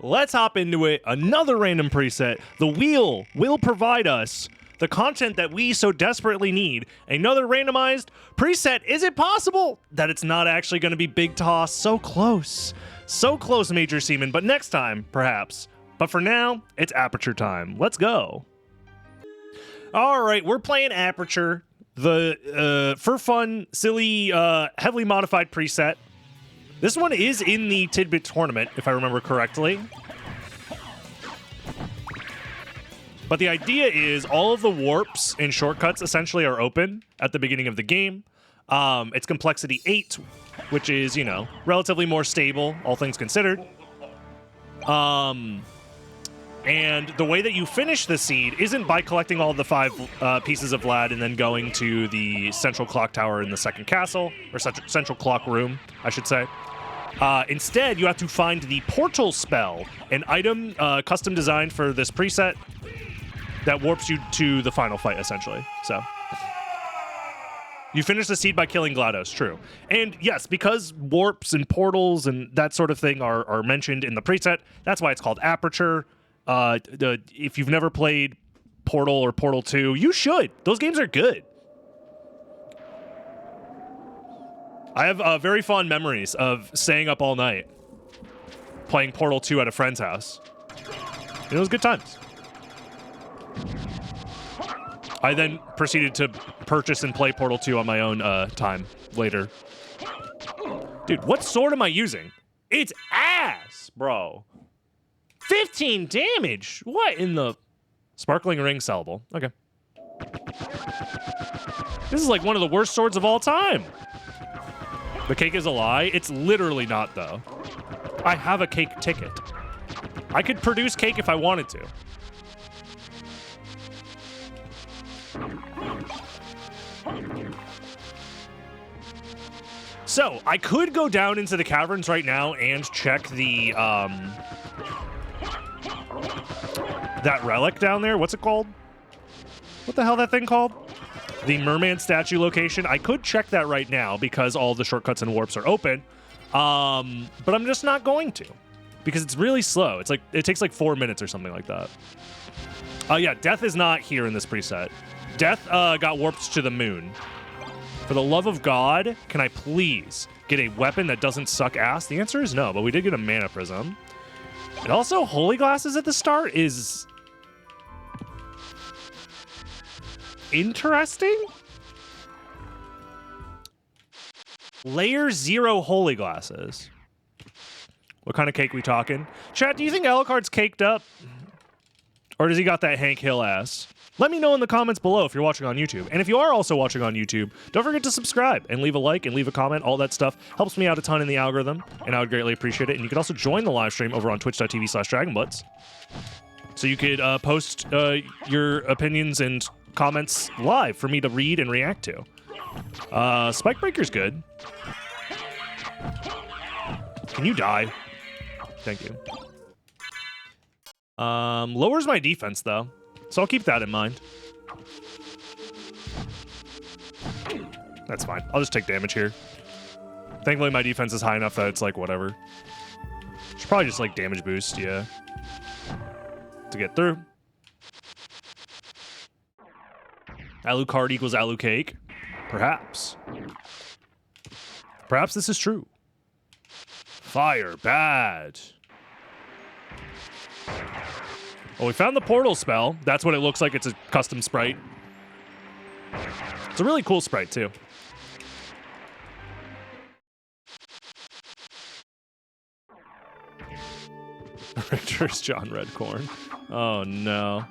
let's hop into it. Another random preset. The wheel will provide us the content that we so desperately need. Another randomized preset. Is it possible that it's not actually going to be Big Toss? So close. So close, Major Seaman. But next time, perhaps. But for now, it's Aperture time. Let's go. All right, we're playing Aperture. The for fun, silly, heavily modified preset. This one is in the Tidbit tournament, if I remember correctly. But the idea is all of the warps and shortcuts essentially are open at the beginning of the game. It's complexity 8, which is, you know, relatively more stable, all things considered. And the way that you finish the seed isn't by collecting all the 5 pieces of Vlad and then going to the central clock tower in the second castle, or central clock room, I should say. Instead, you have to find the portal spell, an item custom designed for this preset that warps you to the final fight, essentially. So you finish the seed by killing GLaDOS, true. And yes, because warps and portals and that sort of thing are mentioned in the preset, that's why it's called Aperture. If you've never played Portal or Portal 2, you should. Those games are good. I have very fond memories of staying up all night playing Portal 2 at a friend's house. It was good times. I then proceeded to purchase and play Portal 2 on my own time later. Dude, what sword am I using? It's ass, bro. 15 damage. What in the... Sparkling ring sellable. Okay. This is like one of the worst swords of all time. The cake is a lie? It's literally not, though. I have a cake ticket. I could produce cake if I wanted to. So, I could go down into the caverns right now and check the, that relic down there. What's it called? What the hell that thing called? The merman statue location. I could check that right now because all the shortcuts and warps are open. But I'm just not going to because it's really slow. It's like, it takes like 4 minutes or something like that. Yeah, Death is not here in this preset. Death got warped to the moon. For the love of God, can I please get a weapon that doesn't suck ass? The answer is no, but we did get a mana prism. And also, Holy Glasses at the start is interesting. Layer 0 Holy Glasses. What kind of cake we talking? Chat, do you think Alucard's caked up? Or does he got that Hank Hill ass? Let me know in the comments below if you're watching on YouTube. And if you are also watching on YouTube, don't forget to subscribe and leave a like and leave a comment. All that stuff helps me out a ton in the algorithm, and I would greatly appreciate it. And you can also join the live stream over on twitch.tv/dragonblitz. So you could post your opinions and comments live for me to read and react to. Spike Breaker's good. Can you die? Thank you. Lowers my defense, though. So I'll keep that in mind. That's fine. I'll just take damage here. Thankfully, my defense is high enough that it's like, whatever. Should probably just, like, damage boost, yeah. To get through. Alucard equals Alucake. Perhaps. Perhaps this is true. Fire, bad. Well, we found the portal spell. That's what it looks like. It's a custom sprite. It's a really cool sprite, too. Richter's John Redcorn. Oh, no.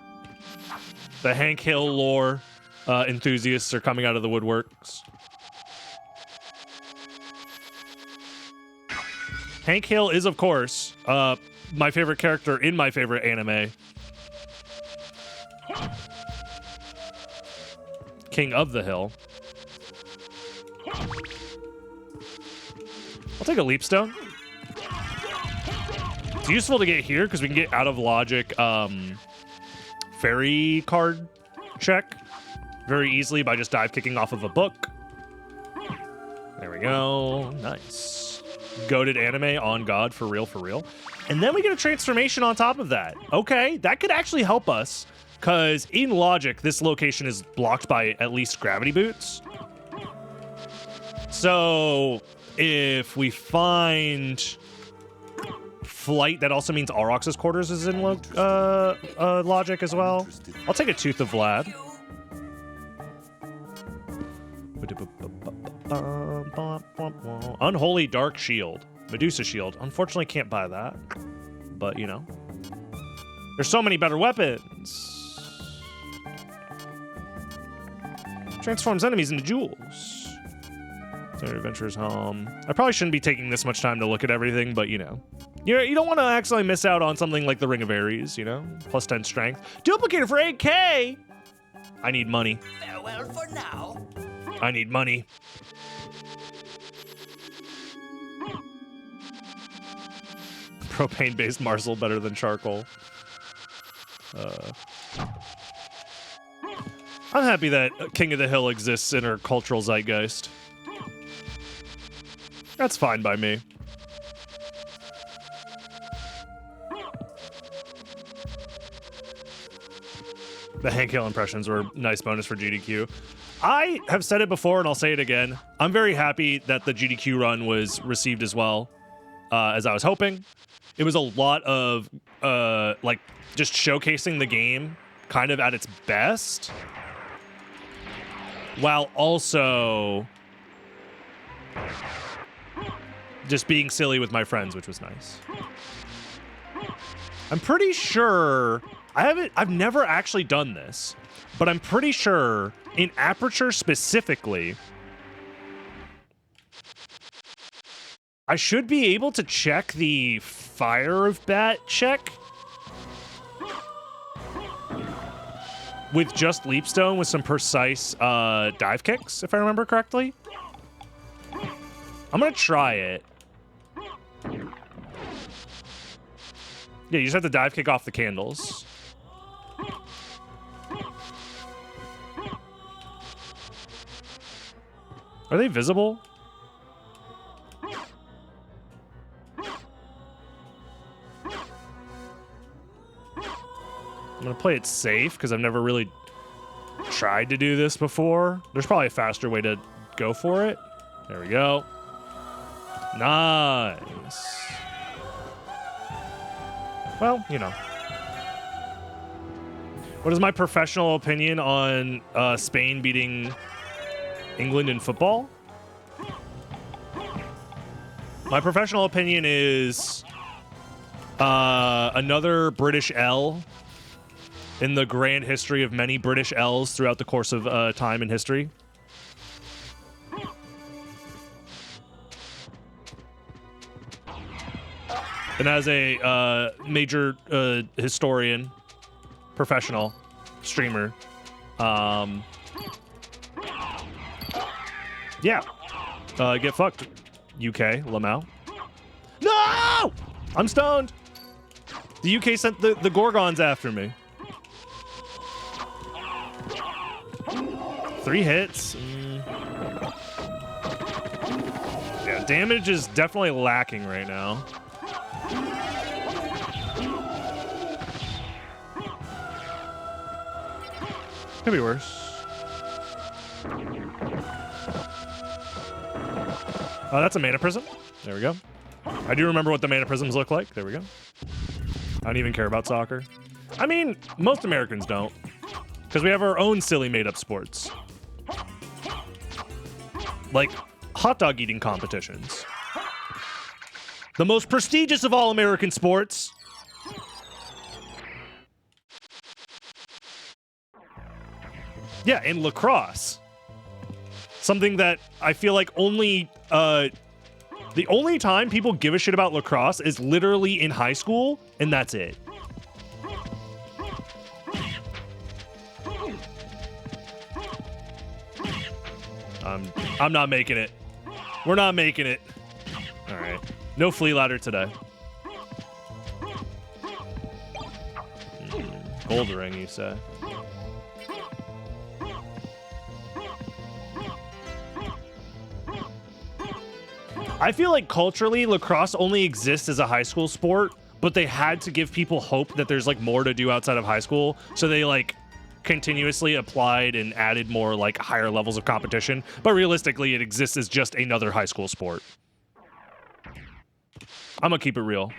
The Hank Hill lore enthusiasts are coming out of the woodworks. Hank Hill is, of course, my favorite character in my favorite anime. King of the Hill. I'll take a leap stone. It's useful to get here because we can get out of logic fairy card check very easily by just dive kicking off of a book. There we go. Nice. Goated anime on God, for real, for real. and then we get a transformation on top of that. Okay, that could actually help us, because in logic, this location is blocked by at least gravity boots. So if we find flight, that also means Auroch's quarters is in logic as well. I'll take a Tooth of Vlad. Unholy Dark Shield. Medusa Shield. Unfortunately, can't buy that. But, you know. There's so many better weapons. Transforms enemies into jewels. Their adventure's home. I probably shouldn't be taking this much time to look at everything, but, you know. You don't want to accidentally miss out on something like the Ring of Ares, you know? Plus 10 strength. Duplicator for 8K! I need money. Farewell for now. I need money. Propane-based Marcel better than charcoal. I'm happy that King of the Hill exists in our cultural zeitgeist. That's fine by me. The Hank Hill impressions were a nice bonus for GDQ. I have said it before, and I'll say it again. I'm very happy that the GDQ run was received as well as I was hoping. It was a lot of, like, just showcasing the game kind of at its best, while also just being silly with my friends, which was nice. I'm pretty sure... I've never actually done this, but I'm pretty sure in Aperture specifically, I should be able to check the Fire of Bat check with just Leapstone with some precise dive kicks, if I remember correctly. I'm gonna try it. Yeah, you just have to dive kick off the candles. Are they visible? I'm gonna play it safe because I've never really tried to do this before. There's probably a faster way to go for it. There we go. Nice. Well, you know. What is my professional opinion on Spain beating England in football? My professional opinion is another British L in the grand history of many British L's throughout the course of time in history. And as a major historian, professional, streamer, yeah, get fucked, UK, Lamau. No! I'm stoned. The UK sent the Gorgons after me. 3 hits. Yeah, damage is definitely lacking right now. Could be worse. Oh, that's a mana prism. There we go. I do remember what the mana prisms look like. There we go. I don't even care about soccer. I mean, most Americans don't, because we have our own silly made-up sports. Like hot dog eating competitions. The most prestigious of all American sports. Yeah, and lacrosse. Something that I feel like only, the only time people give a shit about lacrosse is literally in high school, and that's it. I'm not making it. We're not making it. All right. No flea ladder today. Gold ring, you say? I feel like culturally, lacrosse only exists as a high school sport but they had to give people hope that there's like more to do outside of high school. So they like continuously applied and added more like higher levels of competition. But realistically, it exists as just another high school sport. I'm gonna keep it real.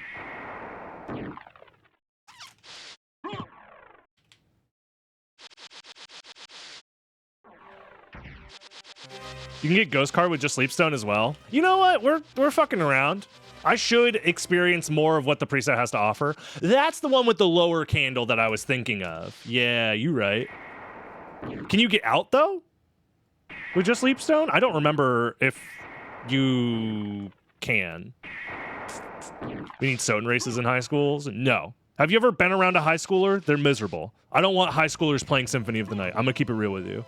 You can get Ghost Card with just Sleepstone as well. You know what? We're fucking around. I should experience more of what the preset has to offer. That's the one with the lower candle that I was thinking of. Yeah, you right. Can you get out though? With just Sleepstone? I don't remember if you can. We need SotN races in high schools? No. Have you ever been around a high schooler? They're miserable. I don't want high schoolers playing Symphony of the Night. I'm gonna keep it real with you.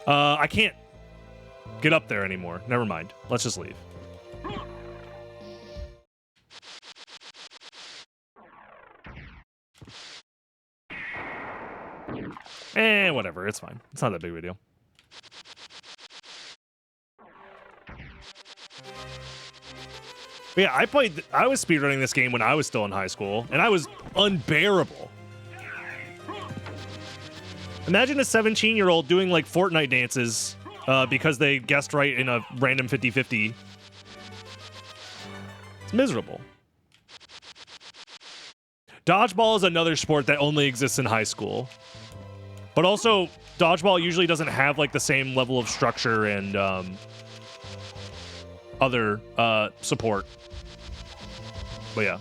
I can't get up there anymore. Never mind. Let's just leave. Whatever. It's fine. It's not that big of a deal. But yeah, I was speedrunning this game when I was still in high school, and I was unbearable. Imagine a 17-year-old doing like Fortnite dances because they guessed right in a random 50-50. It's miserable. Dodgeball is another sport that only exists in high school. But also, dodgeball usually doesn't have like the same level of structure and other support. But yeah.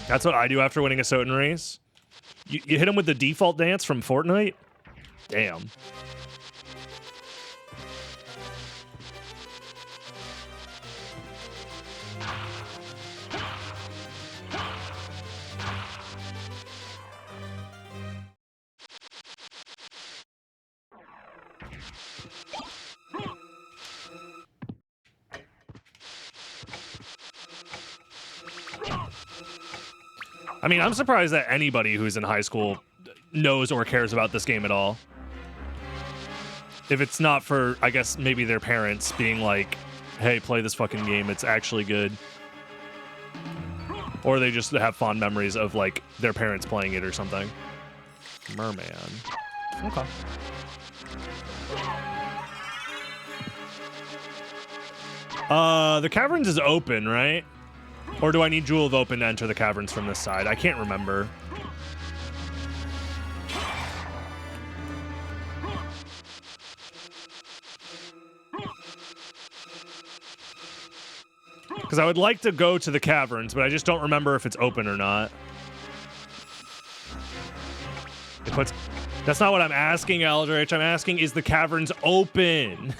That's what I do after winning a SotN race. You hit him with the default dance from Fortnite? Damn. I mean, I'm surprised that anybody who's in high school knows or cares about this game at all. If it's not for, I guess, maybe their parents being like, hey, play this fucking game, it's actually good. Or they just have fond memories of, like, their parents playing it or something. Merman. Okay. The caverns is open, right? Or do I need Jewel of Open to enter the caverns from this side? I can't remember. Because I would like to go to the caverns, but I just don't remember if it's open or not. That's not what I'm asking, Eldritch. I'm asking, is the caverns open?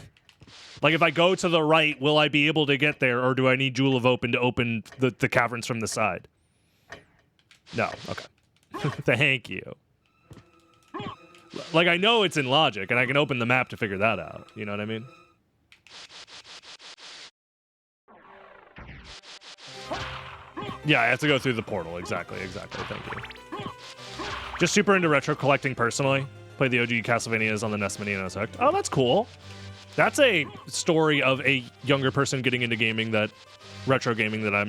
Like, if I go to the right, will I be able to get there, or do I need Jewel of Open to open the caverns from the side? No. Okay. Thank you. Like, I know it's in logic, and I can open the map to figure that out. You know what I mean? Yeah, I have to go through the portal. Exactly. Thank you. Just super into retro collecting personally. Played the OG Castlevanias on the NES Mini and OS X. Oh, that's cool. That's a story of a younger person getting into gaming, that retro gaming that I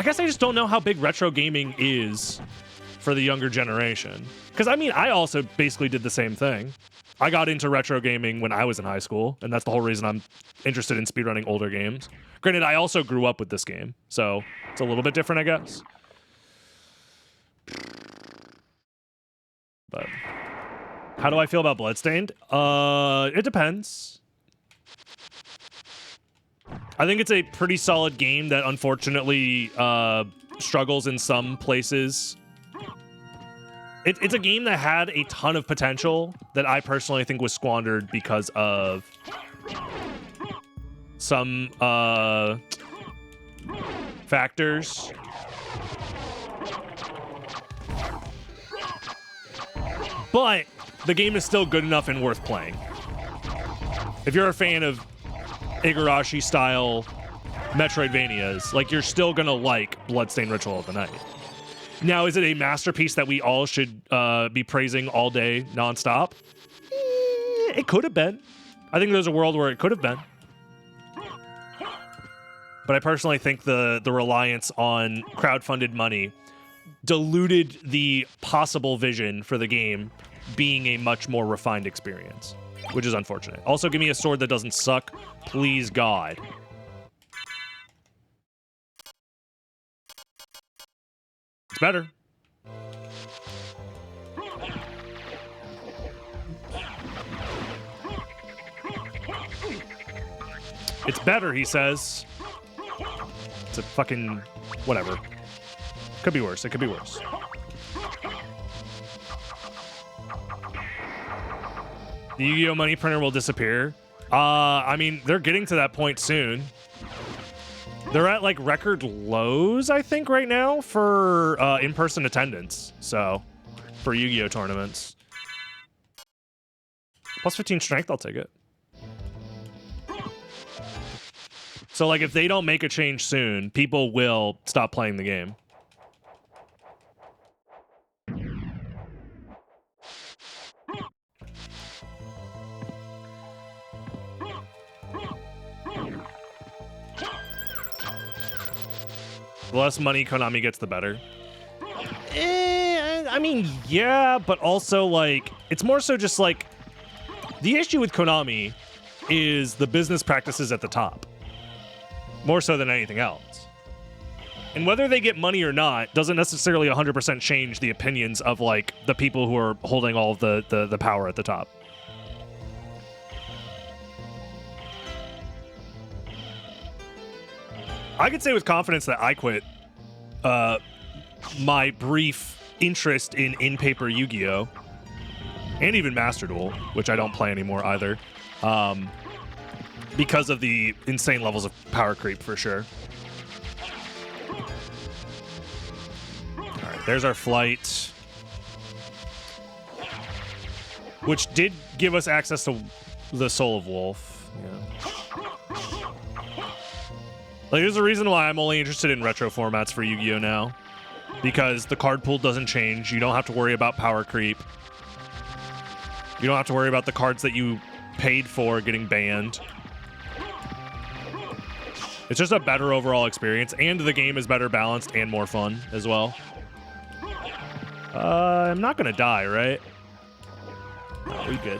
guess I just don't know how big retro gaming is for the younger generation. Because I mean, I also basically did the same thing. I got into retro gaming when I was in high school, and that's the whole reason I'm interested in speedrunning older games. Granted, I also grew up with this game, so it's a little bit different, I guess. But how do I feel about Bloodstained? It depends. I think it's a pretty solid game that unfortunately struggles in some places. It's a game that had a ton of potential that I personally think was squandered because of some factors. But the game is still good enough and worth playing. If you're a fan of Igarashi-style Metroidvanias, like, you're still gonna like Bloodstained Ritual of the Night. Now, is it a masterpiece that we all should be praising all day, nonstop? It could have been. I think there's a world where it could have been. but I personally think the reliance on crowdfunded money diluted the possible vision for the game being a much more refined experience, which is unfortunate. Also, give me a sword that doesn't suck, please God. It's better. It's better, he says. It's a fucking whatever. Could be worse. It could be worse. The Yu-Gi-Oh! Money printer will disappear. I mean, they're getting to that point soon. They're at, like, record lows, I think, right now for in-person attendance. So, for Yu-Gi-Oh! Tournaments. Plus 15 strength, I'll take it. So, like, if they don't make a change soon, people will stop playing the game. The less money Konami gets, the better. I mean, yeah, but also, like, it's more so just, like, the issue with Konami is the business practices at the top. More so than anything else. And whether they get money or not doesn't necessarily 100% change the opinions of, like, the people who are holding all of the power at the top. I could say with confidence that I quit my brief interest in in-paper Yu-Gi-Oh! And even Master Duel, which I don't play anymore either, because of the insane levels of power creep for sure. All right, there's our flight, which did give us access to the Soul of Wolf. Yeah. Like, there's a reason why I'm only interested in retro formats for Yu-Gi-Oh! Now. Because the card pool doesn't change. You don't have to worry about power creep. You don't have to worry about the cards that you paid for getting banned. It's just a better overall experience, and the game is better balanced and more fun as well. I'm not gonna die, right? No, we good.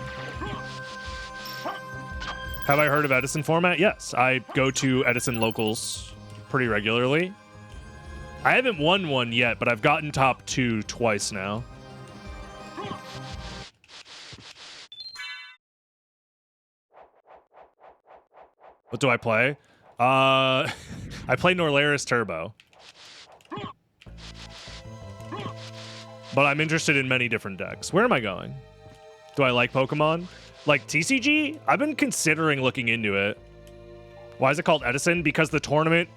Have I heard of Edison format? Yes, I go to Edison locals pretty regularly. I haven't won one yet, but I've gotten top 2 twice now. What do I play? I play Norlaris Turbo. But I'm interested in many different decks. Where am I going? Do I like Pokemon? Like TCG? I've been considering looking into it. Why is it called Edison? Because the tournament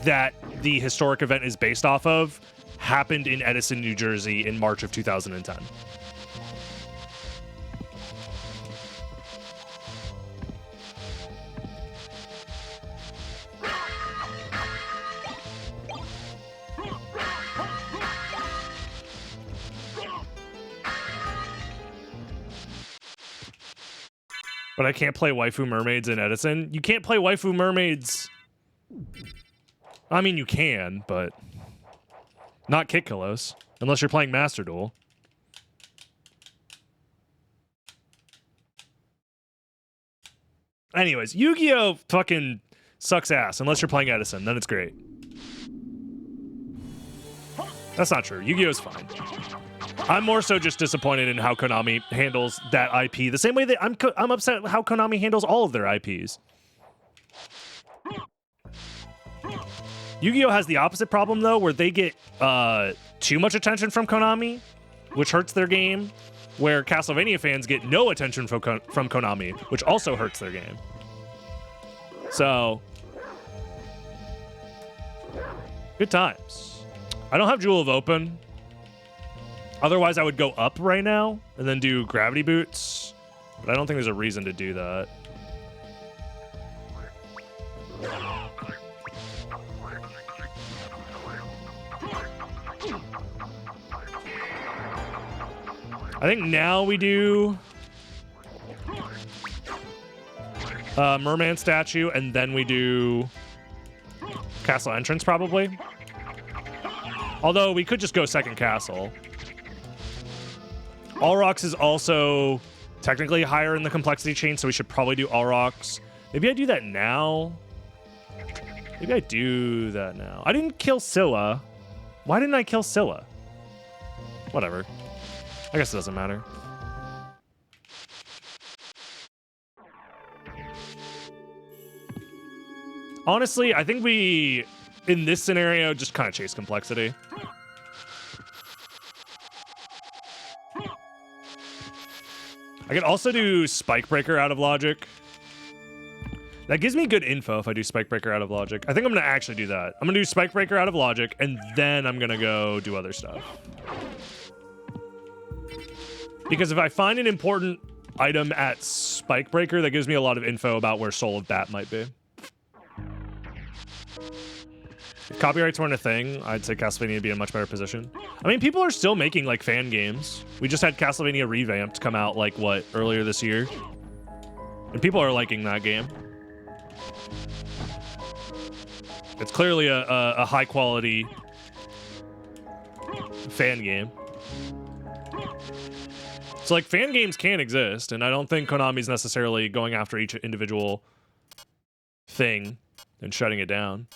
that the historic event is based off of happened in Edison, New Jersey in March of 2010. But I can't play Waifu Mermaids in Edison. You can't play Waifu Mermaids. I mean, you can, but not Kit Killos, unless you're playing Master Duel. Anyways, Yu-Gi-Oh! Fucking sucks ass unless you're playing Edison. Then it's great. That's not true. Yu-Gi-Oh! Is fine. I'm more so just disappointed in how Konami handles that IP. The same way that I'm upset how Konami handles all of their IPs. Yu-Gi-Oh! Has the opposite problem, though, where they get too much attention from Konami, which hurts their game, where Castlevania fans get no attention from Konami, which also hurts their game. So, good times. I don't have Jewel of Open. Otherwise, I would go up right now and then do Gravity Boots, but I don't think there's a reason to do that. I think now we do Merman statue, and then we do castle entrance probably. Although we could just go second castle. All Rocks is also technically higher in the complexity chain, so we should probably do All Rocks. Maybe I do that now. Maybe I do that now. I didn't kill Scylla. Why didn't I kill Scylla? Whatever. I guess it doesn't matter. Honestly, I think we, in this scenario, just kind of chase complexity. I could also do Spike Breaker out of logic. That gives me good info if I do Spike Breaker out of logic. I think I'm going to actually do that. I'm going to do Spike Breaker out of logic, and then I'm going to go do other stuff. Because if I find an important item at Spike Breaker, that gives me a lot of info about where Soul of Bat might be. If copyrights weren't a thing, I'd say Castlevania would be in a much better position. I mean, people are still making, like, fan games. We just had Castlevania Revamped come out, like, what, earlier this year? And people are liking that game. It's clearly a high-quality fan game. So, like, fan games can exist, and I don't think Konami's necessarily going after each individual thing and shutting it down.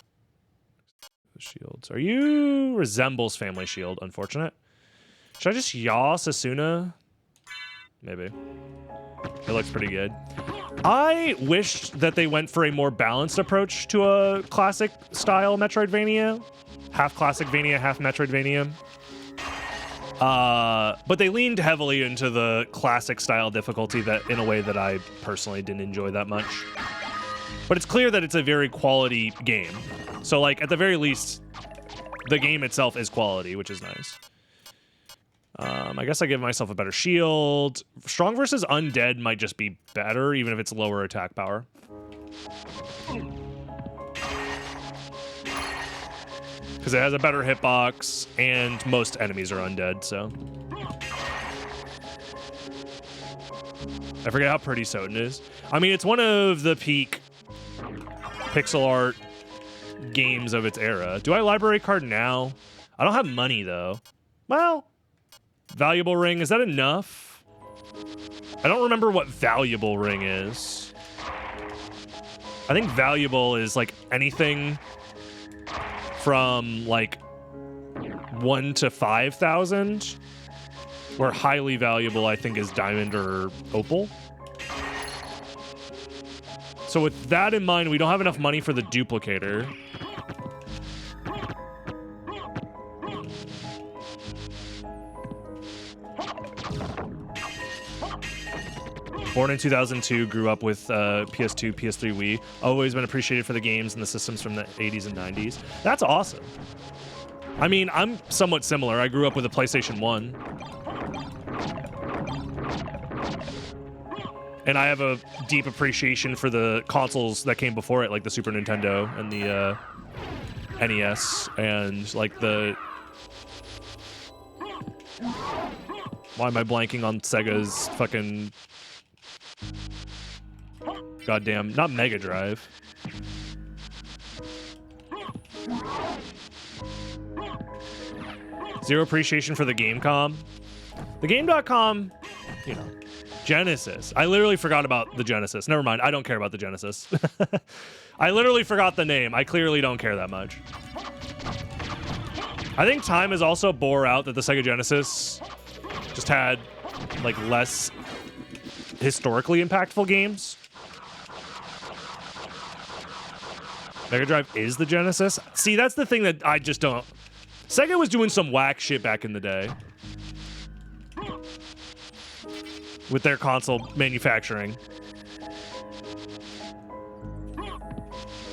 Shields. Are you resembles Family Shield? Unfortunate. Should I just yaw Sasuna? Maybe. It looks pretty good. I wish that they went for a more balanced approach to a classic style Metroidvania. Half classic Vania, half Metroidvania. But they leaned heavily into the classic style difficulty that in a way that I personally didn't enjoy that much. But it's clear that it's a very quality game. So, like, at the very least, the game itself is quality, which is nice. I guess I give myself a better shield. Strong versus Undead might just be better, even if it's lower attack power. Because it has a better hitbox, and most enemies are undead, so. I forget how pretty SotN is. I mean, it's one of the peak pixel art games of its era. Do I library card now? I don't have money, though. Well, valuable ring, is that enough? I don't remember what valuable ring is. I think valuable is like anything from like 1 to 5,000, where highly valuable I think is diamond or opal. So with that in mind, we don't have enough money for the duplicator. Born in 2002, grew up with PS2, PS3, Wii. Always been appreciated for the games and the systems from the 80s and 90s. That's awesome. I mean, I'm somewhat similar. I grew up with a PlayStation 1. And I have a deep appreciation for the consoles that came before it, like the Super Nintendo and the NES, and like the... Why am I blanking on Sega's fucking... Goddamn, not Mega Drive. Zero appreciation for the Gamecom. The Game.com, you know, Genesis. I literally forgot about the Genesis. Never mind, I don't care about the Genesis. I literally forgot the name. I clearly don't care that much. I think time has also bore out that the Sega Genesis just had, like, less historically impactful games. Mega Drive is the Genesis. See, that's the thing that I just don't... Sega was doing some whack shit back in the day with their console manufacturing.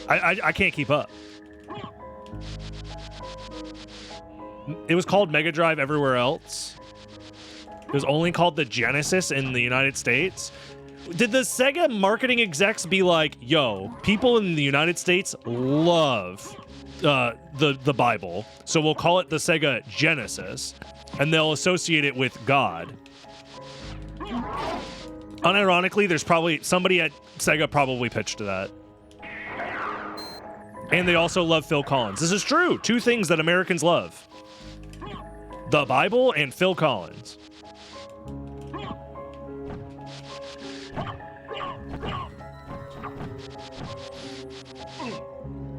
I can't keep up. It was called Mega Drive everywhere else. It was only called the Genesis in the United States. Did the Sega marketing execs be like, yo, people in the United States love the Bible, so we'll call it the Sega Genesis, and they'll associate it with God. Unironically, there's probably somebody at Sega probably pitched to that. And they also love Phil Collins. This is true. Two things that Americans love. The Bible and Phil Collins.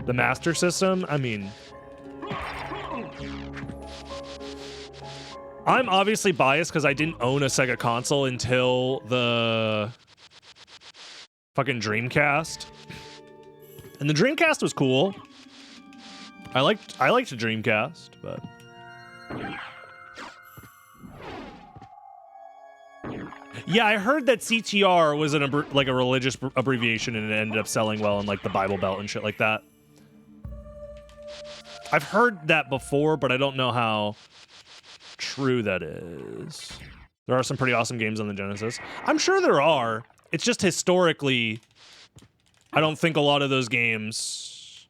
The Master System, I mean... I'm obviously biased because I didn't own a Sega console until the fucking Dreamcast. And the Dreamcast was cool. I liked the Dreamcast, but... Yeah, I heard that CTR was like a religious abbreviation and it ended up selling well in like the Bible Belt and shit like that. I've heard that before, but I don't know how true that is. There are some pretty awesome games on the Genesis. I'm sure there are. It's just historically, I don't think a lot of those games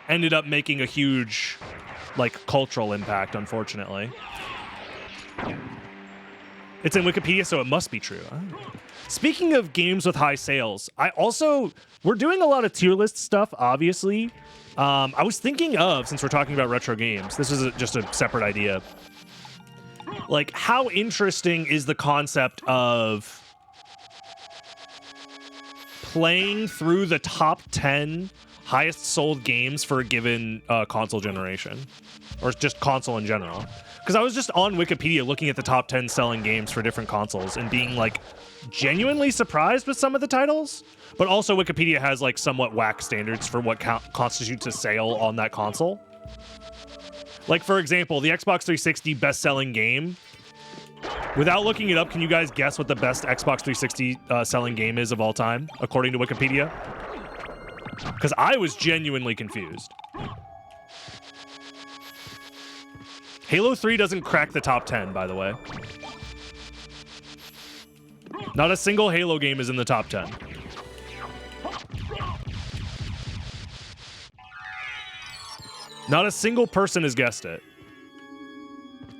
ended up making a huge, like, cultural impact, unfortunately. It's in Wikipedia, so it must be true. Speaking of games with high sales, we're doing a lot of tier list stuff, obviously. I was thinking of, since we're talking about retro games, this is just a separate idea. Like, how interesting is the concept of playing through the top 10 highest sold games for a given console generation? Or just console in general? Because I was just on Wikipedia looking at the top 10 selling games for different consoles and being, like, genuinely surprised with some of the titles. But also Wikipedia has, like, somewhat whack standards for what constitutes a sale on that console. Like, for example, the Xbox 360 best-selling game. Without looking it up, can you guys guess what the best Xbox 360 selling game is of all time, according to Wikipedia? Because I was genuinely confused. Halo 3 doesn't crack the top 10, by the way. Not a single Halo game is in the top 10. Not a single person has guessed it.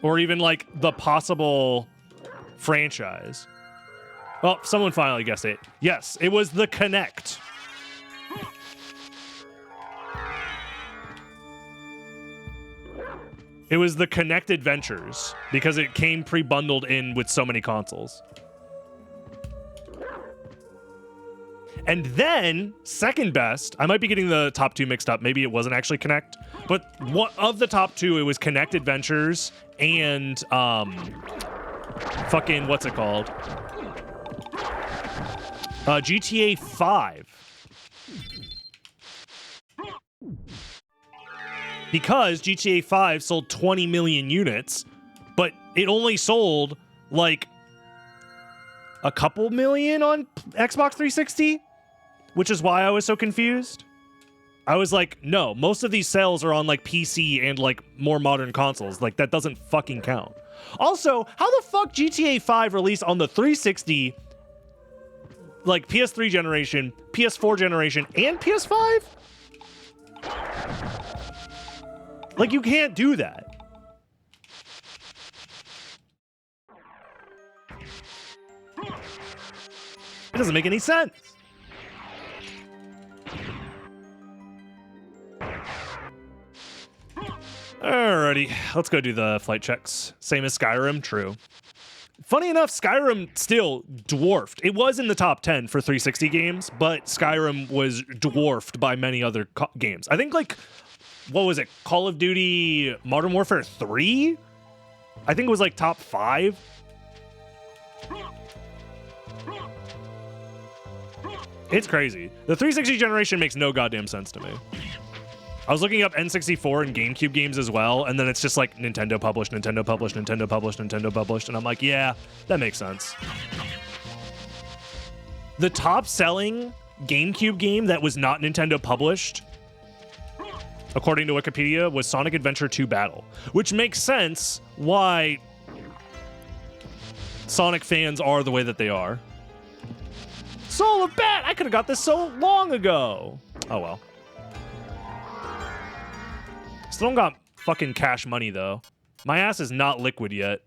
Or even, like, the possible franchise. Well, someone finally guessed it. Yes, it was the Kinect. It was the Kinect Adventures, because it came pre-bundled in with so many consoles. And then, second best, I might be getting the top two mixed up. Maybe it wasn't actually Kinect. But one of the top two, it was Kinect Adventures and fucking, what's it called? GTA 5. Because GTA 5 sold 20 million units, but it only sold, like, a couple million on Xbox 360, which is why I was so confused. I was like, no, most of these sales are on, like, PC and, like, more modern consoles. Like, that doesn't fucking count. Also, how the fuck GTA 5 released on the 360, like, PS3 generation, PS4 generation, and PS5? Like, you can't do that. It doesn't make any sense. Alrighty, let's go do the flight checks. Same as Skyrim, true. Funny enough, Skyrim still dwarfed. It was in the top 10 for 360 games, but Skyrim was dwarfed by many other games. I think, like, what was it? Call of Duty Modern Warfare 3? I think it was like top 5. It's crazy. The 360 generation makes no goddamn sense to me. I was looking up N64 and GameCube games as well, and then it's just like Nintendo published, Nintendo published, Nintendo published, Nintendo published, and I'm like, yeah, that makes sense. The top selling GameCube game that was not Nintendo published, according to Wikipedia, was Sonic Adventure 2 Battle, which makes sense why Sonic fans are the way that they are. Soul of Bat! I could have got this so long ago. Oh well. Still don't got fucking cash money though. My ass is not liquid yet.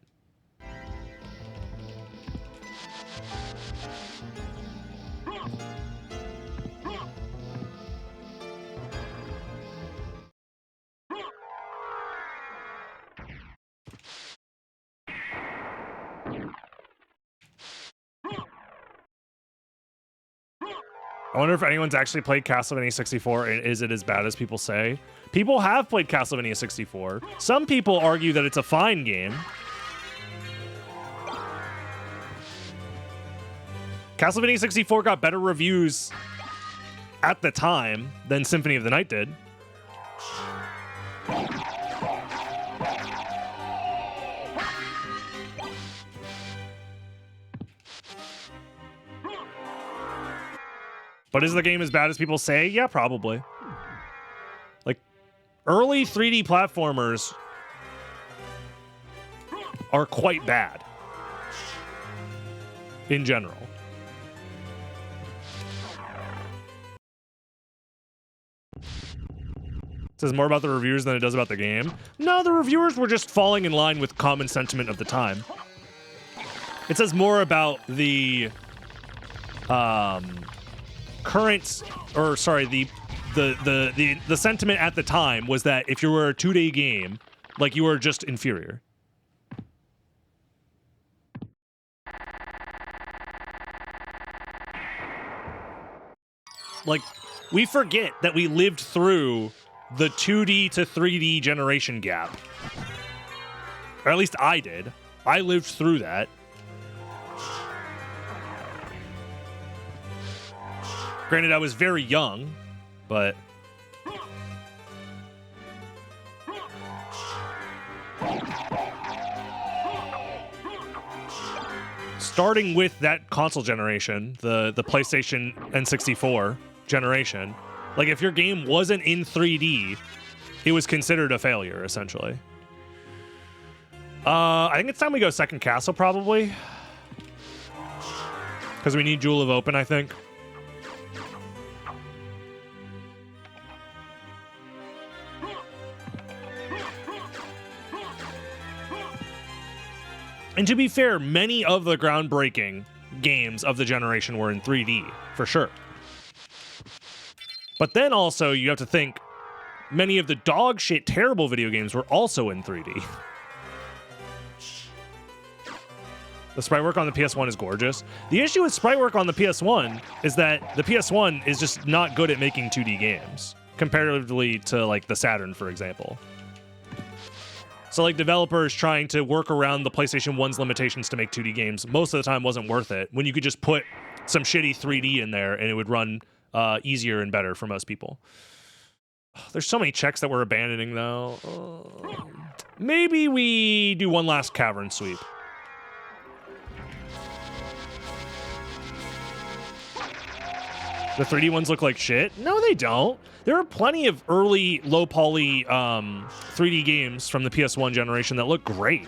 I wonder if anyone's actually played Castlevania 64 and is it as bad as people say? People have played Castlevania 64. Some people argue that it's a fine game. Castlevania 64 got better reviews at the time than Symphony of the Night did. But is the game as bad as people say? Yeah, probably. Like, early 3D platformers are quite bad in general. It says more about the reviewers than it does about the game. No, the reviewers were just falling in line with common sentiment of the time. It says more about the current, or sorry, the sentiment at the time was that if you were a 2D game, like, you were just inferior. Like, we forget that we lived through the 2D to 3D generation gap. Or at least I did. I lived through that. Granted, I was very young, but... starting with that console generation, the PlayStation N64 generation, like, if your game wasn't in 3D, it was considered a failure, essentially. I think it's time we go second castle, probably. Because we need Jewel of Open, I think. And to be fair, many of the groundbreaking games of the generation were in 3D, for sure. But then also, you have to think, many of the dog shit terrible video games were also in 3D. The sprite work on the PS1 is gorgeous. The issue with sprite work on the PS1 is that the PS1 is just not good at making 2D games, comparatively to, like, the Saturn, for example. So, like, developers trying to work around the PlayStation 1's limitations to make 2D games most of the time wasn't worth it, when you could just put some shitty 3D in there and it would run easier and better for most people. There's so many checks that we're abandoning, though. Maybe we do one last cavern sweep. The 3D ones look like shit? No, they don't. There are plenty of early low-poly 3D games from the PS1 generation that look great.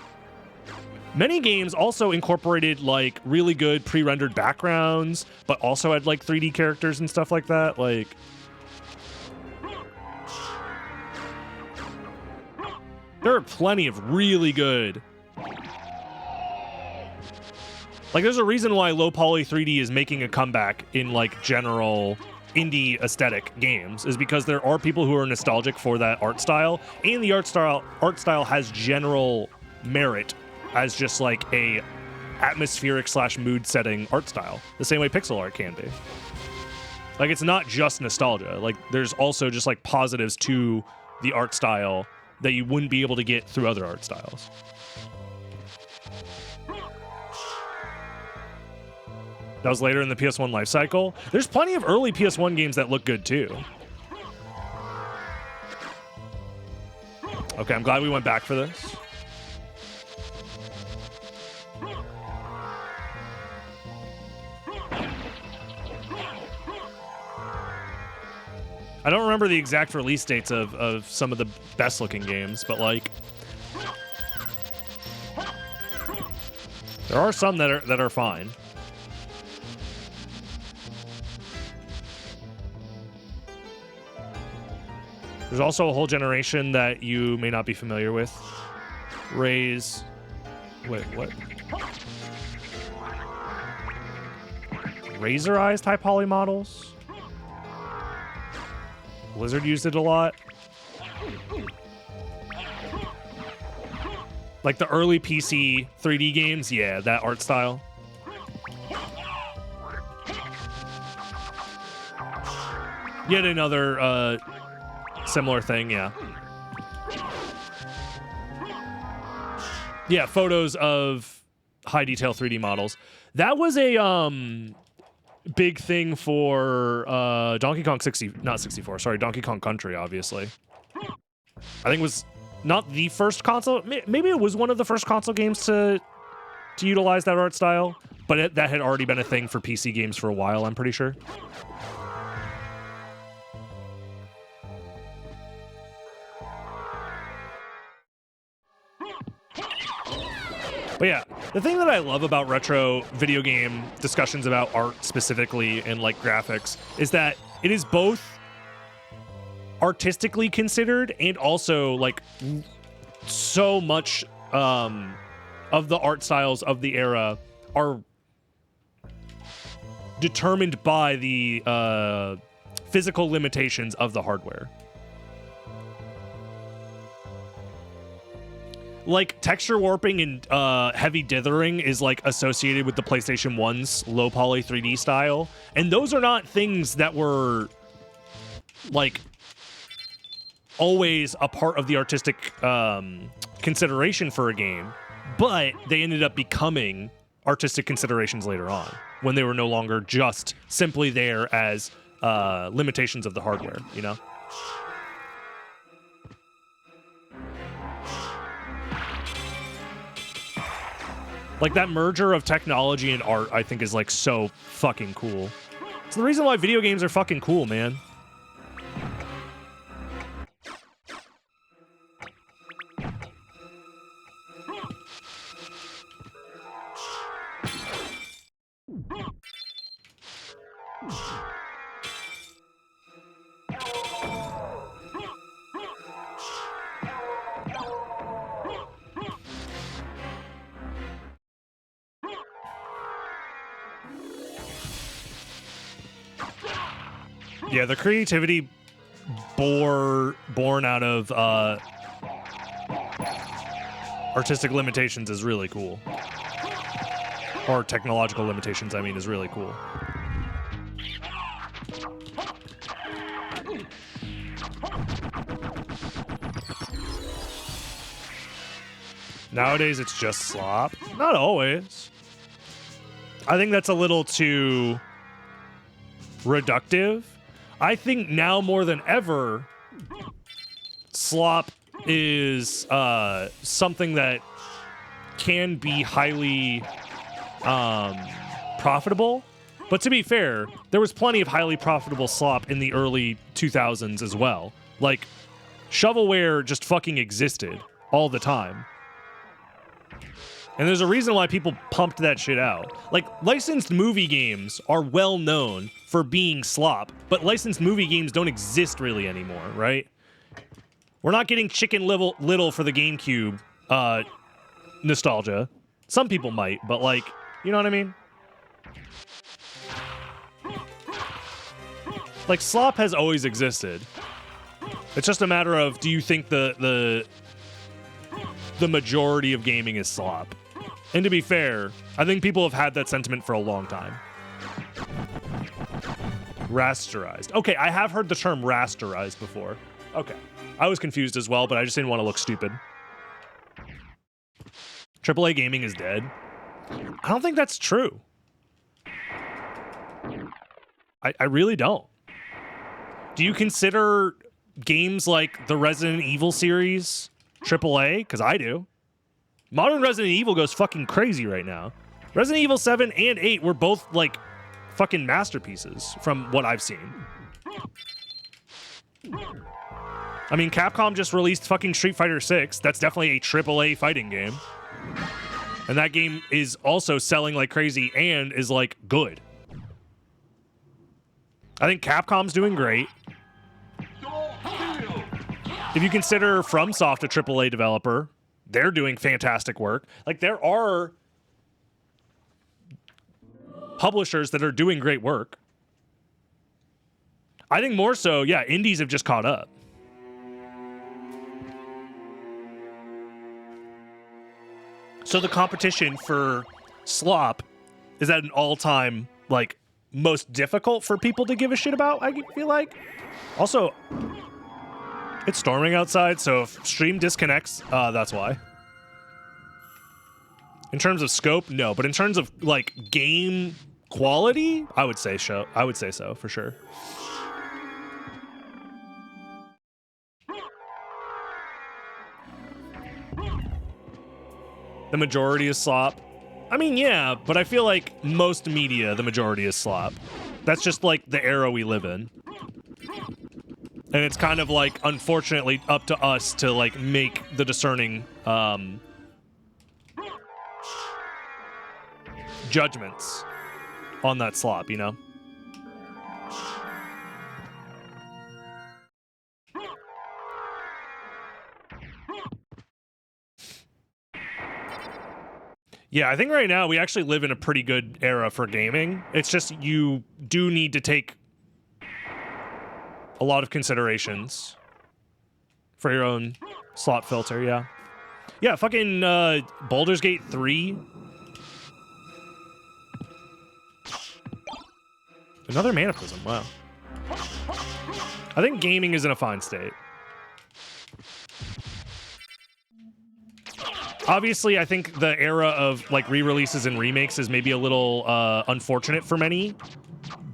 Many games also incorporated, like, really good pre-rendered backgrounds, but also had, like, 3D characters and stuff like that. Like, there are plenty of really good... Like, there's a reason why low-poly 3D is making a comeback in, like, general indie aesthetic games, is because there are people who are nostalgic for that art style, and the art style has general merit as just, like, a atmospheric / mood setting art style, the same way pixel art can be. Like, it's not just nostalgia. Like, there's also just, like, positives to the art style that you wouldn't be able to get through other art styles. That was later in the PS1 life cycle. There's plenty of early PS1 games that look good, too. Okay, I'm glad we went back for this. I don't remember the exact release dates of some of the best-looking games, but, like, there are some that are fine. There's also a whole generation that you may not be familiar with. Wait, what? Razorized high poly models? Blizzard used it a lot. Like the early PC 3D games, yeah, that art style. Yet another similar thing, yeah. Yeah, photos of high detail 3D models. That was a big thing for Donkey Kong not 64, sorry, Donkey Kong Country, obviously. I think it was not the first console, maybe it was one of the first console games to utilize that art style, but that had already been a thing for PC games for a while, I'm pretty sure. But yeah, the thing that I love about retro video game discussions about art specifically and like graphics is that it is both artistically considered and also like so much of the art styles of the era are determined by the physical limitations of the hardware. Like, texture warping and heavy dithering is, like, associated with the PlayStation 1's low-poly 3D style. And those are not things that were, like, always a part of the artistic consideration for a game. But they ended up becoming artistic considerations later on, when they were no longer just simply there as limitations of the hardware, you know? Like, that merger of technology and art, I think, is, like, so fucking cool. It's the reason why video games are fucking cool, man. Yeah, the creativity born out of artistic limitations is really cool. Or technological limitations, I mean, is really cool. Nowadays, it's just slop. Not always. I think that's a little too reductive. I think now more than ever, slop is something that can be highly profitable. But to be fair, there was plenty of highly profitable slop in the early 2000s as well. Like, shovelware just fucking existed all the time. And there's a reason why people pumped that shit out. Like, licensed movie games are well known for being slop, but licensed movie games don't exist really anymore, right? We're not getting Chicken Little for the GameCube nostalgia. Some people might, but, like, you know what I mean? Like, slop has always existed. It's just a matter of, do you think the majority of gaming is slop? And to be fair, I think people have had that sentiment for a long time. Rasterized. Okay, I have heard the term rasterized before. Okay. I was confused as well, but I just didn't want to look stupid. AAA gaming is dead. I don't think that's true. I really don't. Do you consider games like the Resident Evil series AAA? Because I do. Modern Resident Evil goes fucking crazy right now. Resident Evil 7 and 8 were both, like, fucking masterpieces from what I've seen. I mean, Capcom just released fucking Street Fighter 6. That's definitely a AAA fighting game. And that game is also selling like crazy and is, like, good. I think Capcom's doing great. If you consider FromSoft a AAA developer, they're doing fantastic work. Like, there are publishers that are doing great work. I think more so, yeah, indies have just caught up. So the competition for slop is at an all-time, like, most difficult for people to give a shit about, I feel like. Also, it's storming outside, so if stream disconnects, that's why. In terms of scope, no, but in terms of like game quality, I would say so. I would say so for sure. The majority is slop. I mean, yeah, but I feel like most media, the majority is slop. That's just like the era we live in. And it's kind of like, unfortunately, up to us to like make the discerning judgments on that slop, you know? Yeah, I think right now we actually live in a pretty good era for gaming. It's just you do need to take a lot of considerations for your own slot filter, yeah. Yeah, fucking Baldur's Gate 3. Another mana prism, wow. I think gaming is in a fine state. Obviously, I think the era of like re-releases and remakes is maybe a little unfortunate for many,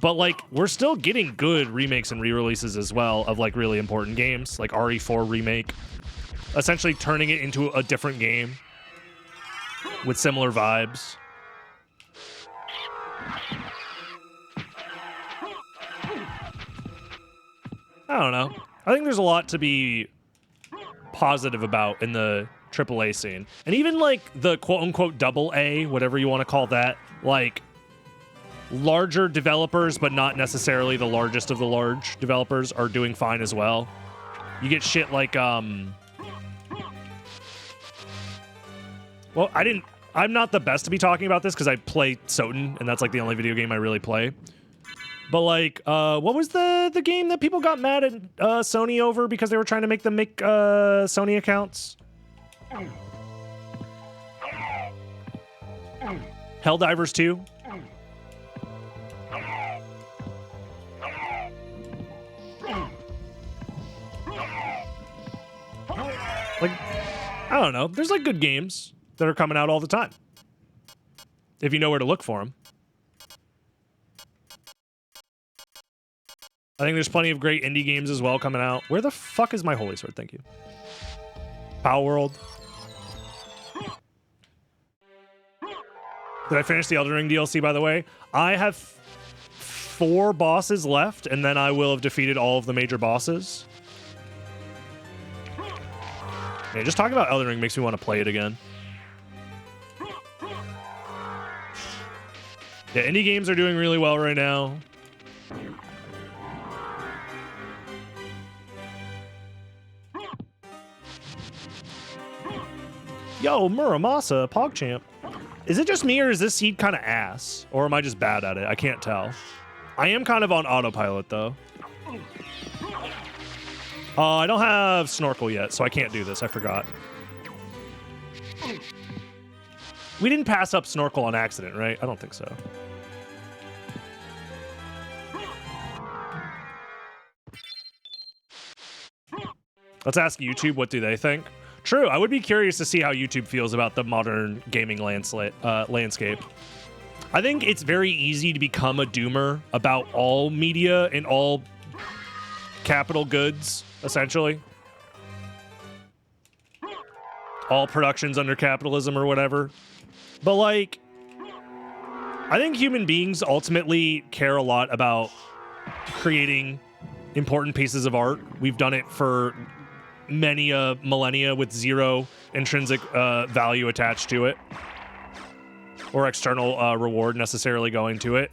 but like we're still getting good remakes and re-releases as well of like really important games, like RE4 remake, essentially turning it into a different game with similar vibes. I don't know. I think there's a lot to be positive about in the AAA scene. And even like the quote-unquote double A, whatever you want to call that, like larger developers, but not necessarily the largest of the large developers, are doing fine as well. You get shit like, well, I'm not the best to be talking about this because I play SotN, and that's like the only video game I really play. But like, what was the game that people got mad at Sony over because they were trying to make them make Sony accounts? Helldivers 2? Like, I don't know. There's like good games that are coming out all the time, if you know where to look for them. I think there's plenty of great indie games as well coming out. Where the fuck is my holy sword? Thank you. Power World. Did I finish the Elden Ring DLC, by the way? I have 4 bosses left, and then I will have defeated all of the major bosses. Yeah, just talking about Elden Ring makes me want to play it again. Yeah, indie games are doing really well right now. Yo, Muramasa, PogChamp. Is it just me, or is this seed kind of ass? Or am I just bad at it? I can't tell. I am kind of on autopilot, though. I don't have Snorkel yet, so I can't do this. I forgot. We didn't pass up Snorkel on accident, right? I don't think so. Let's ask YouTube, what do they think? True, I would be curious to see how YouTube feels about the modern gaming landscape. I think it's very easy to become a doomer about all media and all capital goods, essentially. All productions under capitalism or whatever. But like, I think human beings ultimately care a lot about creating important pieces of art. We've done it for many millennia with zero intrinsic value attached to it, or external reward necessarily going to it.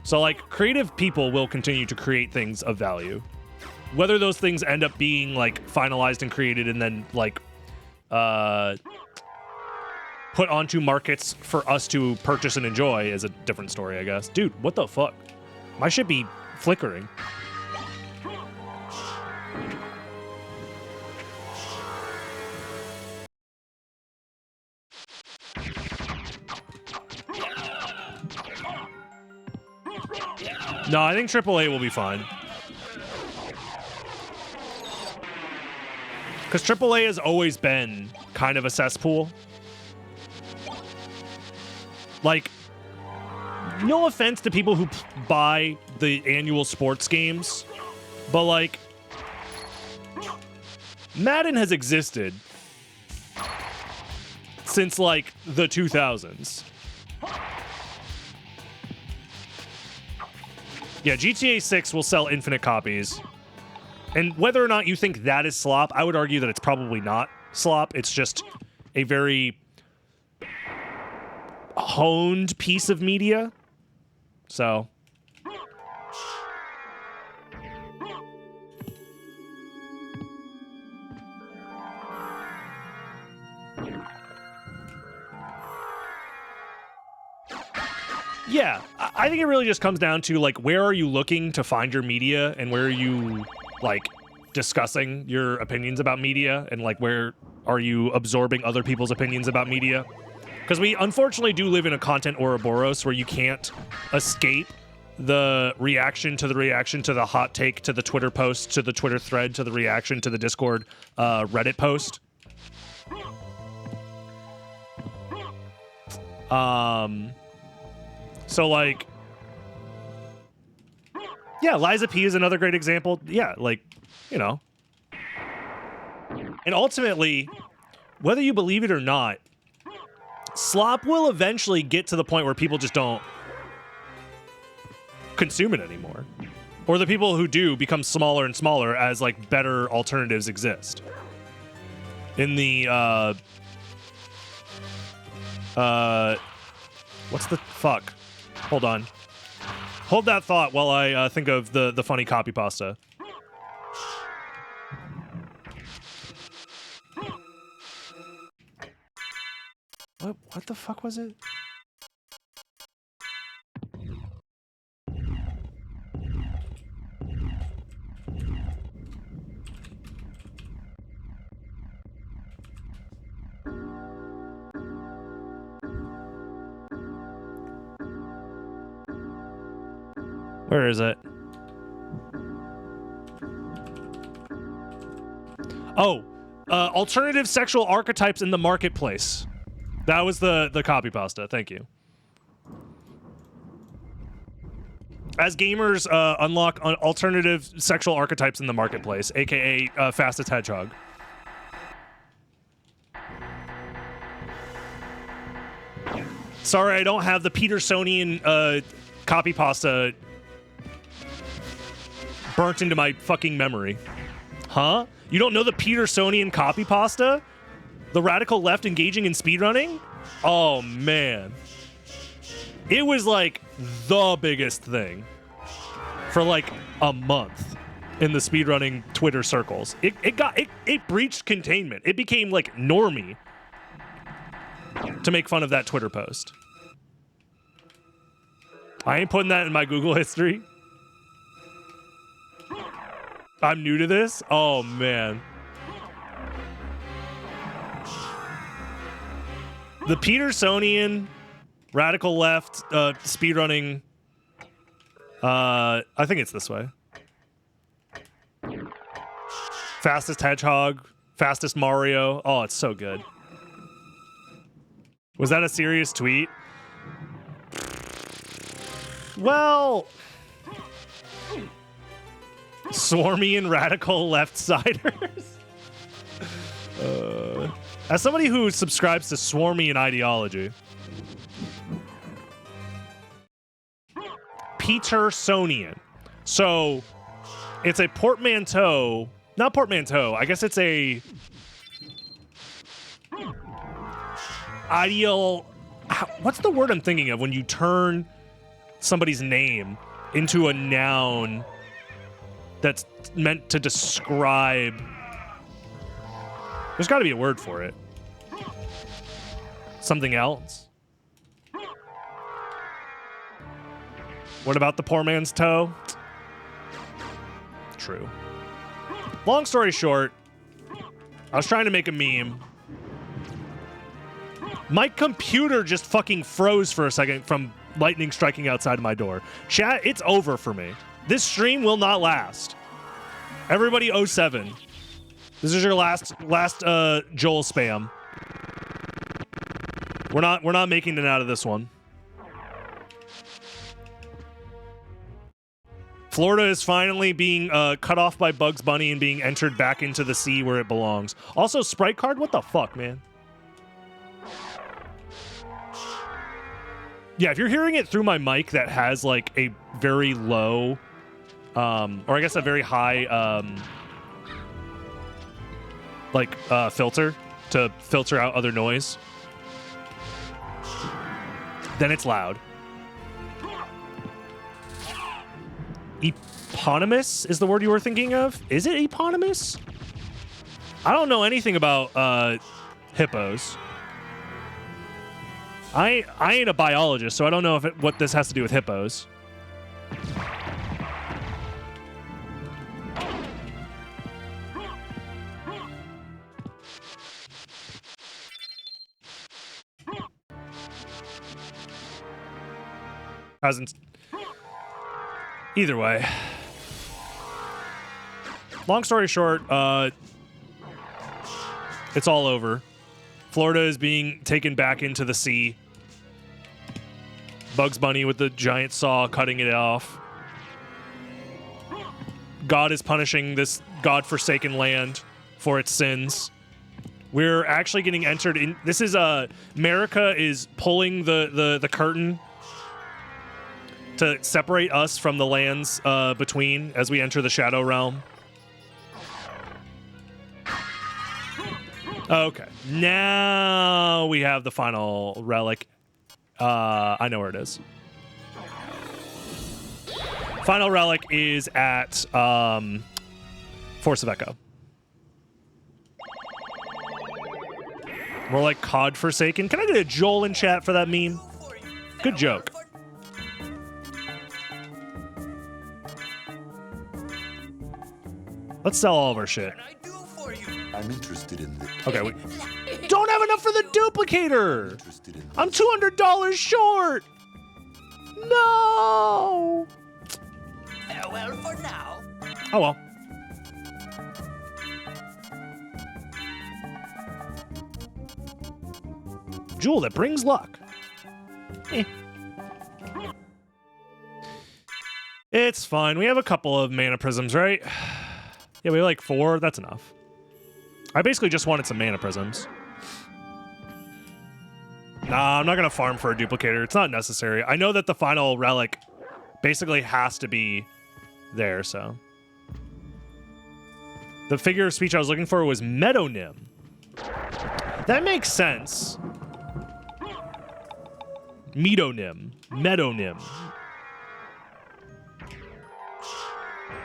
So like, creative people will continue to create things of value. Whether those things end up being like finalized and created and then like put onto markets for us to purchase and enjoy is a different story, I guess. Dude, what the fuck? My shit be flickering. No, I think AAA will be fine. Because AAA has always been kind of a cesspool. Like, no offense to people who buy the annual sports games, but like, Madden has existed since like the 2000s. Yeah, GTA 6 will sell infinite copies. And whether or not you think that is slop, I would argue that it's probably not slop. It's just a very honed piece of media. So. Yeah, I think it really just comes down to, like, where are you looking to find your media and where are you, like, discussing your opinions about media and, like, where are you absorbing other people's opinions about media? Because we unfortunately do live in a content Ouroboros where you can't escape the reaction to the hot take, to the Twitter post, to the Twitter thread, to the reaction to the Discord Reddit post. So, like, yeah, Liza P is another great example. Yeah, like, you know. And ultimately, whether you believe it or not, slop will eventually get to the point where people just don't consume it anymore. Or the people who do become smaller and smaller as, like, better alternatives exist. In the, what's the fuck? Hold on. Hold that thought while I think of the funny copy pasta. What the fuck was it? Where is it? Oh, alternative sexual archetypes in the marketplace. That was the copy pasta. Thank you. As gamers unlock alternative sexual archetypes in the marketplace, aka fastest hedgehog. Sorry, I don't have the Petersonian copy pasta burnt into my fucking memory. Huh? You don't know the Petersonian copy pasta? The radical left engaging in speedrunning? Oh, man. It was, like, the biggest thing for, like, a month in the speedrunning Twitter circles. It breached containment. It became, like, normie to make fun of that Twitter post. I ain't putting that in my Google history. I'm new to this? Oh, man. The Petersonian radical left speedrunning. I think it's this way. Fastest hedgehog, fastest Mario. Oh, it's so good. Was that a serious tweet? Well, Swarmian radical left-siders. As somebody who subscribes to Swarmian ideology, Petersonian. So it's a portmanteau, not portmanteau. I guess it's a ideal. What's the word I'm thinking of when you turn somebody's name into a noun that's meant to describe? There's got to be a word for it. Something else? What about the poor man's toe? True. Long story short, I was trying to make a meme. My computer just fucking froze for a second from lightning striking outside my door. Chat, it's over for me. This stream will not last. Everybody 07. This is your last Joel spam. We're not making it out of this one. Florida is finally being cut off by Bugs Bunny and being entered back into the sea where it belongs. Also, Sprite card, what the fuck, man? Yeah, if you're hearing it through my mic that has like a very low, or I guess a very high, filter to filter out other noise, then it's loud. Eponymous is the word you were thinking of? Is it eponymous? I don't know anything about hippos. I ain't a biologist, so I don't know what this has to do with hippos. Hasn't. Either way. Long story short, it's all over. Florida is being taken back into the sea. Bugs Bunny with the giant saw cutting it off. God is punishing this godforsaken land for its sins. We're actually getting entered in. This is America is pulling the curtain to separate us from the lands between as we enter the Shadow Realm. Okay, now we have the final relic. I know where it is. Final relic is at Force of Echo. More like COD Forsaken. Can I get a Joel in chat for that meme? Good joke. Let's sell all of our shit. I'm interested in the. Okay, we don't have enough for the duplicator. I'm $200 short. No. Farewell for now. Oh well. Jewel that brings luck. Eh. It's fine. We have a couple of mana prisms, right? Yeah, we have like 4. That's enough. I basically just wanted some mana prisms. Nah, I'm not going to farm for a duplicator. It's not necessary. I know that the final relic basically has to be there, so. The figure of speech I was looking for was Meadonym. That makes sense. Meadonym.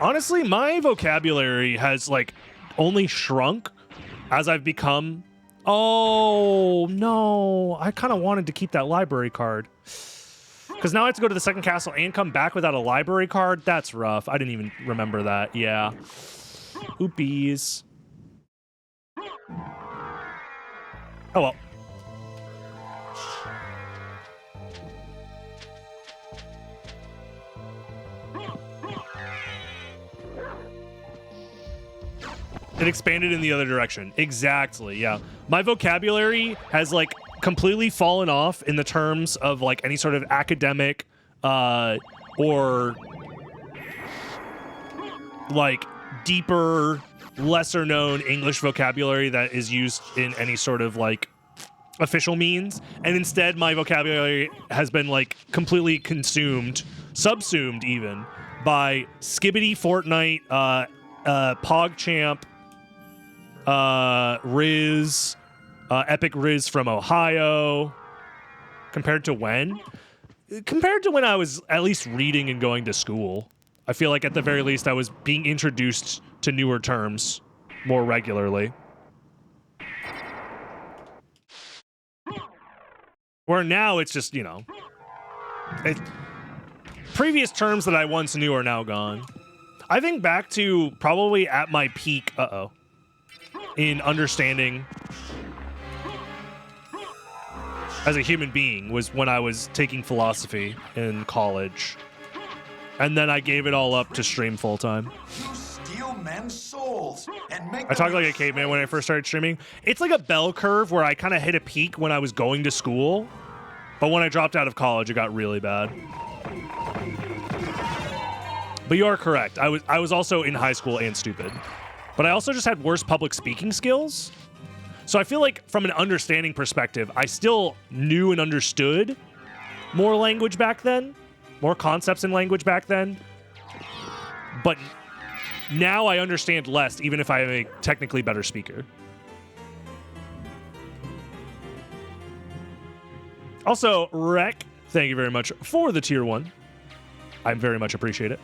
Honestly, my vocabulary has, like, only shrunk as I've become... Oh, no. I kind of wanted to keep that library card. Because now I have to go to the second castle and come back without a library card? That's rough. I didn't even remember that. Yeah. Oopies. Oh, well. It expanded in the other direction. Exactly, yeah. My vocabulary has, like, completely fallen off in the terms of, like, any sort of academic or, like, deeper, lesser-known English vocabulary that is used in any sort of, like, official means. And instead, my vocabulary has been, like, completely consumed, subsumed even, by Skibbity, Fortnite, PogChamp, Riz, Epic Riz from Ohio. Compared to when? Compared to when I was at least reading and going to school. I feel like at the very least I was being introduced to newer terms more regularly. Where now it's just, you know, previous terms that I once knew are now gone. I think back to probably at my peak, in understanding as a human being was when I was taking philosophy in college. And then I gave it all up to stream full time. You steal men's souls and make I talked like a caveman when I first started streaming. It's like a bell curve where I kind of hit a peak when I was going to school. But when I dropped out of college, it got really bad. But you are correct. I was also in high school and stupid. But I also just had worse public speaking skills. So I feel like from an understanding perspective, I still knew and understood more language back then, more concepts in language back then. But now I understand less, even if I am a technically better speaker. Also, Rec, thank you very much for the tier 1. I very much appreciate it.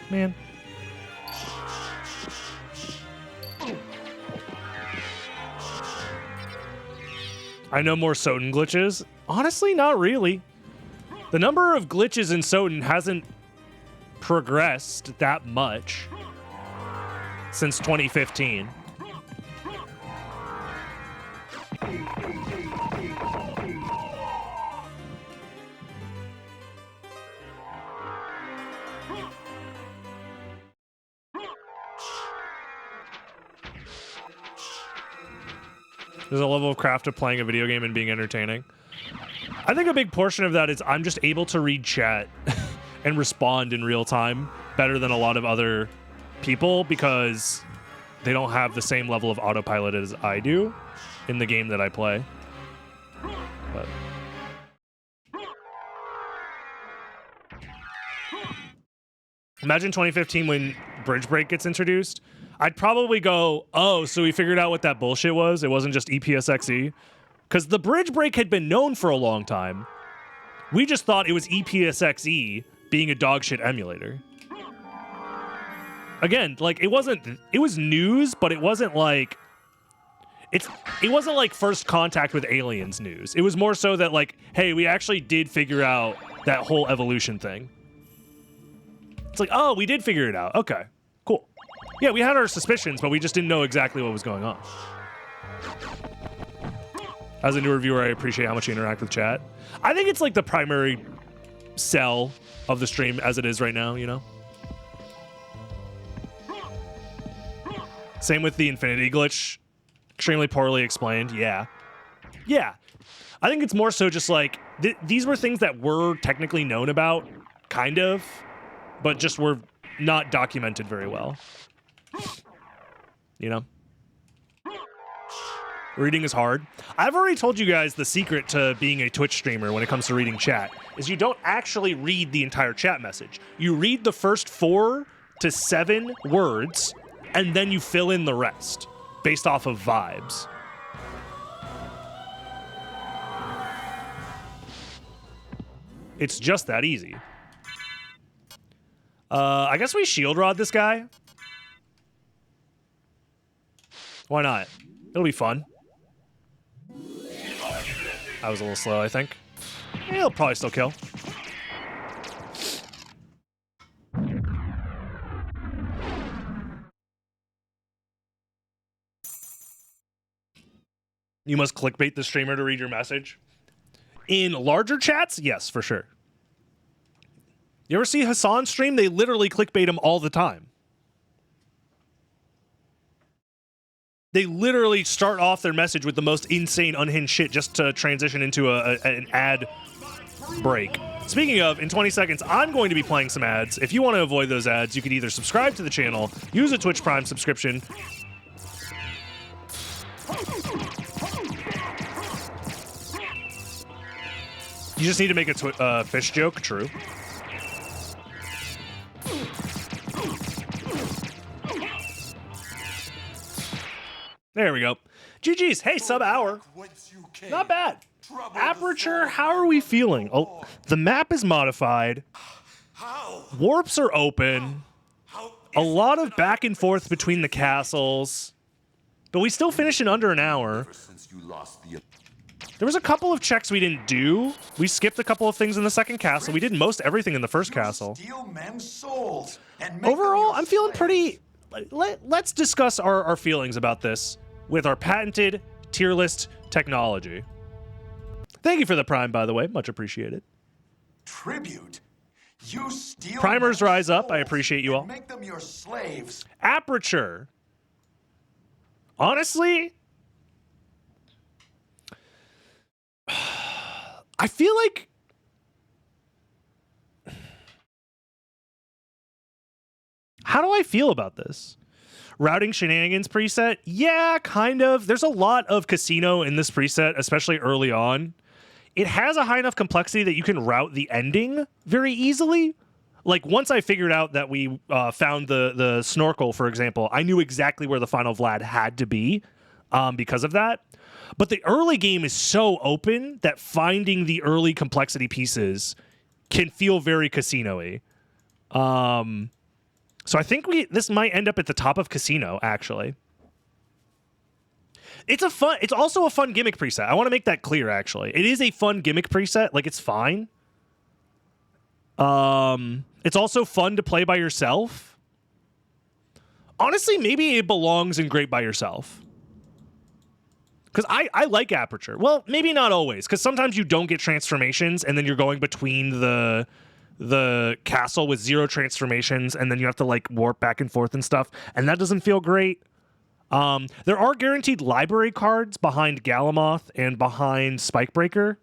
Man. I know more SotN glitches. Honestly, not really. The number of glitches in SotN hasn't progressed that much since 2015. There's a level of craft of playing a video game and being entertaining. I think a big portion of that is I'm just able to read chat and respond in real time better than a lot of other people because they don't have the same level of autopilot as I do in the game that I play. But imagine 2015 when Bridge Break gets introduced. I'd probably go, oh, so we figured out what that bullshit was? It wasn't just EPSXE? Because the Bridge Break had been known for a long time. We just thought it was EPSXE being a dogshit emulator. Again, like, it was news, but it wasn't like, it wasn't like First Contact with Aliens news. It was more so that, like, hey, we actually did figure out that whole evolution thing. It's like, oh, we did figure it out. Okay, cool. Yeah, we had our suspicions, but we just didn't know exactly what was going on. As a new reviewer, I appreciate how much you interact with chat. I think it's like the primary sell of the stream as it is right now, you know? Same with the infinity glitch. Extremely poorly explained, yeah. Yeah. I think it's more so just like, these were things that were technically known about, kind of, but just were not documented very well. You know? Reading is hard. I've already told you guys the secret to being a Twitch streamer when it comes to reading chat, is you don't actually read the entire chat message. You read the first 4 to 7 words, and then you fill in the rest, based off of vibes. It's just that easy. I guess we shield rod this guy. Why not? It'll be fun. I was a little slow, I think. Yeah, he'll probably still kill. You must clickbait the streamer to read your message. In larger chats, yes, for sure. You ever see Hassan stream? They literally clickbait him all the time. They literally start off their message with the most insane, unhinged shit just to transition into an ad break. Speaking of, in 20 seconds, I'm going to be playing some ads. If you want to avoid those ads, you could either subscribe to the channel, use a Twitch Prime subscription. You just need to make a fish joke, true. There we go. GG's. Hey, sub-hour. Not bad. Aperture, how are we feeling? Oh, the map is modified. Warps are open. A lot of back and forth between the castles. But we still finish in under an hour. There was a couple of checks we didn't do. We skipped a couple of things in the second castle. We did most everything in the first castle. Steal men's souls and make Overall, them your I'm feeling slaves. pretty... Let's discuss our feelings about this with our patented tier list technology. Thank you for the prime, by the way. Much appreciated. Tribute. You steal Primers men's rise up. I souls appreciate you and all. Make them your slaves. Aperture. Honestly, I feel like how do I feel about this? Routing shenanigans preset? Yeah, kind of. There's a lot of casino in this preset, especially early on. It has a high enough complexity that you can route the ending very easily. Like, once I figured out that we found the snorkel, for example, I knew exactly where the final Vlad had to be because of that. But the early game is so open that finding the early complexity pieces can feel very casino-y. So I think this might end up at the top of casino, actually. It's also a fun gimmick preset. I want to make that clear, actually. It is a fun gimmick preset. Like, it's fine. It's also fun to play by yourself. Honestly, maybe it belongs in Great by Yourself. Because I like Aperture. Well, maybe not always, because sometimes you don't get transformations, and then you're going between the castle with 0 transformations, and then you have to, like, warp back and forth and stuff, and that doesn't feel great. There are guaranteed library cards behind Galamoth and behind Spikebreaker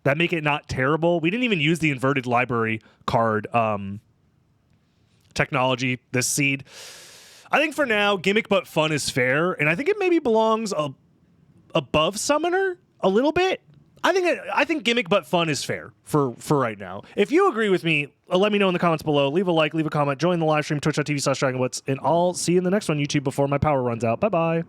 that make it not terrible. We didn't even use the inverted library card technology this seed. I think for now, gimmick but fun is fair, and I think it maybe belongs above Summoner a little bit. I think gimmick but fun is fair for right now. If you agree with me, let me know in the comments below. Leave a like, leave a comment, join the live stream, twitch.tv/DragonBlitz, and I'll see you in the next one, YouTube, before my power runs out. Bye-bye.